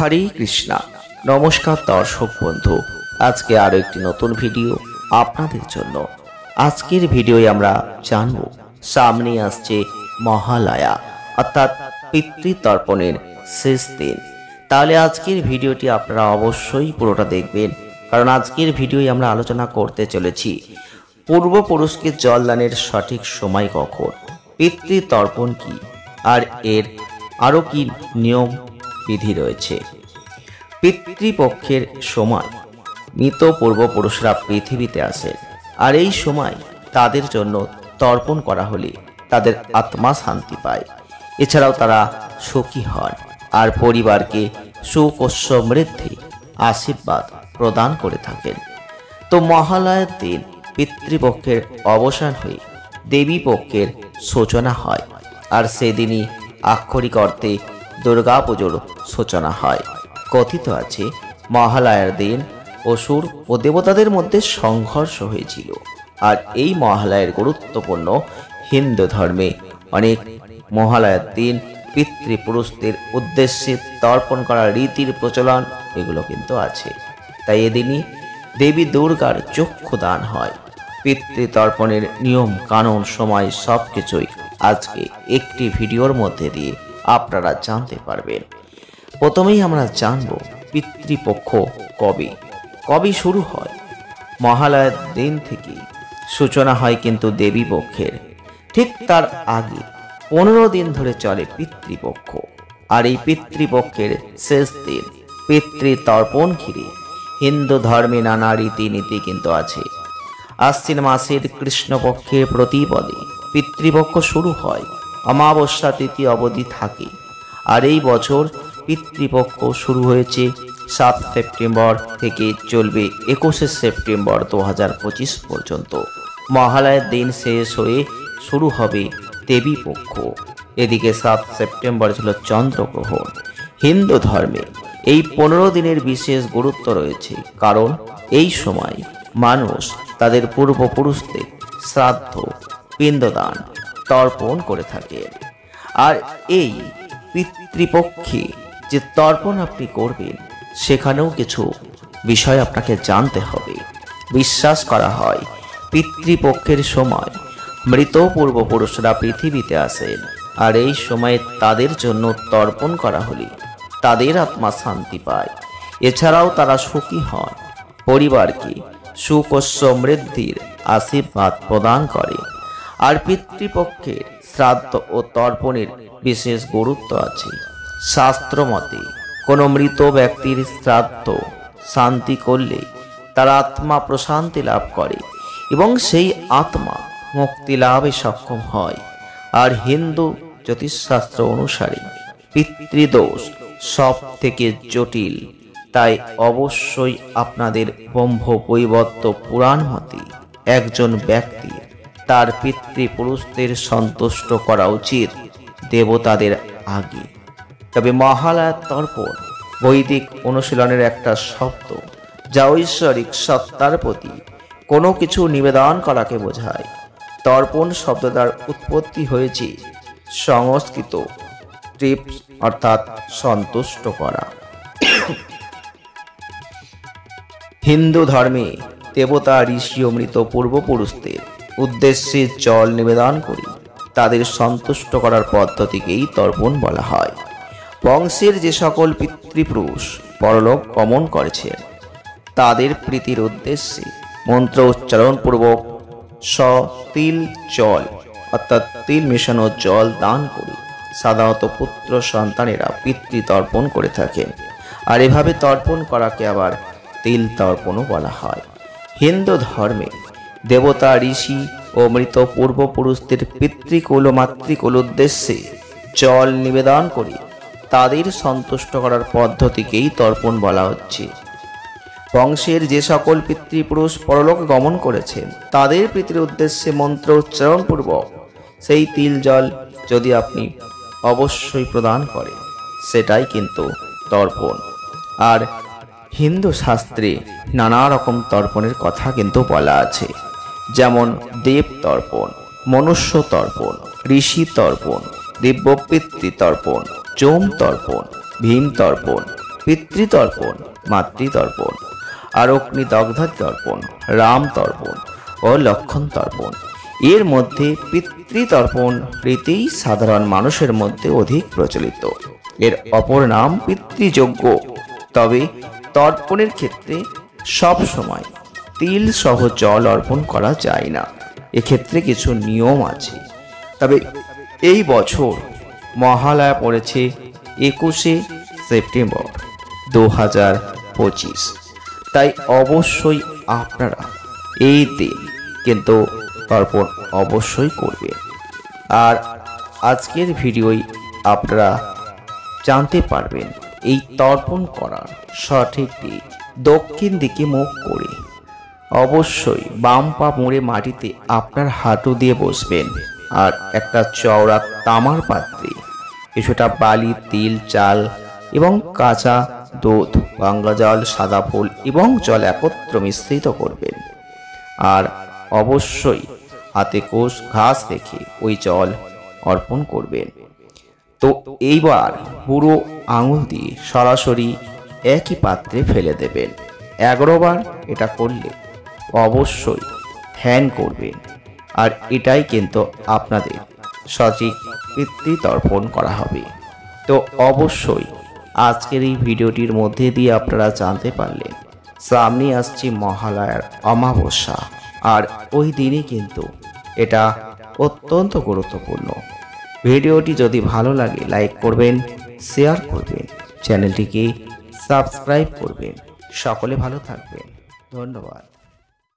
হরে কৃষ্ণা। নমস্কার দর্শক বন্ধু, আজকে আরো একটি নতুন ভিডিও আপনাদের জন্য। আজকের ভিডিওয়ে আমরা জানব, সামনে আসছে মহালয়া অর্থাৎ পিতৃতর্পণের শেষ দিন। তাহলে আজকের ভিডিওটি আপনারা অবশ্যই পুরোটা দেখবেন, কারণ আজকের ভিডিওয়ে আমরা আলোচনা করতে চলেছি পূর্বপুরুষকে জল দানের সঠিক সময় কখন, পিতৃতর্পণ কি, আর এর আরও কি নিয়ম বিধি রয়েছে। পিতৃপক্ষের সময় মৃত পূর্বপুরুষরা পৃথিবীতে আসেন, আর এই সময় তাদের জন্য তর্পণ করা হলে তাদের আত্মা শান্তি পায়। এছাড়াও তারা সুখী হন আর পরিবারকে সুখ ও সমৃদ্ধি আশীর্বাদ প্রদান করে থাকেন। তো মহালয়ার দিন পিতৃপক্ষের অবসান হয়ে দেবী পক্ষের সূচনা হয়, আর সেদিনই আক্ষরিক অর্থে দুর্গা পুজোর সূচনা হয়। কথিত আছে, মহালয়ার দিন অসুর ও দেবতাদের মধ্যে সংঘর্ষ হয়েছিল, আর এই মহালয়ের গুরুত্বপূর্ণ হিন্দু ধর্মে অনেক মহালয়ার দিন পিতৃপুরুষদের উদ্দেশ্যে তর্পণ করার রীতির প্রচলন এগুলো কিন্তু আছে। তাই এদিনই দেবী দুর্গার চক্ষু দান হয়। পিতৃতর্পণের নিয়ম কানুন সময় সবকিছুই আজকে একটি ভিডিওর মধ্যে দিয়ে আপনারা জানতে পারবেন। প্রথমেই আমরা জানব পিতৃপক্ষ কবে শুরু হয়। মহালয়ার দিন থেকে সূচনা হয় কিন্তু দেবী পক্ষের ঠিক তার আগে 15 দিন ধরে চলে পিতৃপক্ষ, আর এই পিতৃপক্ষের শেষ দিন পিতৃতর্পণ ঘিরে হিন্দু ধর্মে নানা রীতিনীতি কিন্তু আছে। আশ্বিন মাসের কৃষ্ণপক্ষের প্রতিপদে পিতৃপক্ষ শুরু হয়, অমাবস্যা তিথি অবধি থাকে। আর এই বছর পিতৃপক্ষ শুরু হয়েছে 7 সেপ্টেম্বর থেকে, চলবে 21 সেপ্টেম্বর 2025 পর্যন্ত। মহালয়ার দিন শেষ হয়ে শুরু হবে দেবী পক্ষ। এদিকে 7 সেপ্টেম্বর ছিল চন্দ্রগ্রহণ। হিন্দু ধর্মে এই 15 দিনের বিশেষ গুরুত্ব রয়েছে, কারণ এই সময় মানুষ তাদের পূর্বপুরুষদের শ্রাদ্ধ, পিণ্ডদান, তর্পণ করে থাকে। আর এই পিতৃপক্ষে যে তর্পণ আপনি করবেন, সেখানেও কিছু বিষয় আপনাকে জানতে হবে। বিশ্বাস করা হয় পিতৃপক্ষের সময় মৃত পূর্বপুরুষরা পৃথিবীতে আসেন, আর এই সময়ে তাদের জন্য তর্পণ করা হলে তাদের আত্মা শান্তি পায়। এছাড়াও তারা সুখী হন, পরিবারকে সুখ ও সমৃদ্ধির আশীর্বাদ প্রদান করে। আর পিতৃপক্ষের শ্রাদ্ধ ও তর্পণের বিশেষ গুরুত্ব আছে। শাস্ত্র মতে কোনো মৃত ব্যক্তির শ্রাদ্ধ শান্তি করলে তার আত্মা প্রশান্তি লাভ করে এবং সেই আত্মা মুক্তি লাভে সক্ষম হয়। আর হিন্দু জ্যোতিষশাস্ত্র অনুসারে পিতৃদোষ সব থেকে জটিল, তাই অবশ্যই আপনাদের ব্রহ্মবৈবর্ত পুরাণ মতে একজন ব্যক্তি তার পিতৃপুরুষদের সন্তুষ্ট করা উচিত দেবতাদের আগে। তবে মহালয়ার তর্পণ বৈদিক অনুশীলনের একটা শব্দ, যা ঐশ্বরিক সত্তার প্রতি কোনো কিছু নিবেদন করাকে বোঝায়। তর্পণ শব্দটার উৎপত্তি হয়েছে সংস্কৃত তৃপ্ত অর্থাৎ সন্তুষ্ট করা। হিন্দু ধর্মে দেবতা, ঋষি ও মৃত পূর্বপুরুষদের উদ্দেশ্যে জল নিবেদন করে তাদের সন্তুষ্ট করার পদ্ধতিকেই তর্পণ বলা হয়। বংশের যে সকল পিতৃপুরুষ পরলোক গমন করেছেন, তাদের প্রীতির উদ্দেশ্যে মন্ত্র উচ্চারণ পূর্বক তিল জল অর্থাৎ তিল মেশানো জল দান করে সাধারণত পুত্র সন্তানেরা পিতৃতর্পণ করে থাকেন। আর এভাবে তর্পণ করাকে আবার তিল তর্পণও বলা হয়। হিন্দু ধর্মে দেবতা, ঋষি ও মৃত পূর্বপুরুষদের পিতৃকুল ও মাতৃকুল উদ্দেশ্যে জল নিবেদন করে তাদের সন্তুষ্ট করার পদ্ধতিকেই তর্পণ বলা হচ্ছে। বংশের যে সকল পিতৃপুরুষ পরলোক গমন করেছেন, তাদের প্রীতির উদ্দেশ্যে মন্ত্র উচ্চারণ পূর্বক সেই তিল জল যদি আপনি অবশ্যই প্রদান করেন, সেটাই কিন্তু তর্পণ। আর হিন্দু শাস্ত্রে নানা রকম তর্পণের কথা কিন্তু বলা আছে, যেমন দেব তর্পণ, মনুষ্য তর্পণ, ঋষি তর্পণ, দিব্য পিতৃ তর্পণ, চোম তর্পণ, ভীম তর্পণ, পিতৃতর্পণ, মাতৃতর্পণ, আর অগ্নিদগ্ধ তর্পণ, রাম তর্পণ ও লক্ষণ তর্পণ। এর মধ্যে পিতৃতর্পণ রীতি সাধারণ মানুষের মধ্যে অধিক প্রচলিত। এর অপর নাম পিতৃযজ্ঞ। তবে তর্পণের ক্ষেত্রে সব সময় তিল সহ জল অর্পণ করা যায় না, এক্ষেত্রে কিছু নিয়ম আছে। তবে এই বছর মহালয়া পড়েছে 21শে সেপ্টেম্বর 2025, তাই অবশ্যই আপনারা এই দিন কিন্তু তর্পণ অবশ্যই করবেন। আর আজকের ভিডিওই আপনারা জানতে পারবেন এই তর্পণ করার সঠিক দিক। দক্ষিণ দিকে মুখ করে অবশ্যই বাম পা মুড়ে মাটিতে আপনার হাঁটু দিয়ে বসবেন। আর একটা চওড়া তামার পাত্রে কিছুটা বালি, তিল, চাল এবং কাঁচা দুধ, গঙ্গা জল, সাদা ফুল এবং জল একত্র মিশ্রিত করবেন। আর অবশ্যই হাতে কোষ ঘাস রেখে ওই জল অর্পণ করবেন। তো এইবার পুরো আঙুল দিয়ে সরাসরি একই পাত্রে ফেলে দেবেন। 11 বার এটা করলে অবশ্যই ধ্যান করবেন। আর এটাই কিন্তু আপনাদের সঠিক পিতৃতর্পণ করা হবে। তো অবশ্যই আজকের এই ভিডিওটির মধ্যে দিয়ে আপনারা জানতে পারলেন সামনে আসছে মহালয়ার অমাবস্যা, আর ওই দিনই কিন্তু এটা অত্যন্ত গুরুত্বপূর্ণ। ভিডিওটি যদি ভালো লাগে লাইক করবেন, শেয়ার করবেন, চ্যানেলটিকে সাবস্ক্রাইব করবেন। সকলে ভালো থাকবেন। ধন্যবাদ।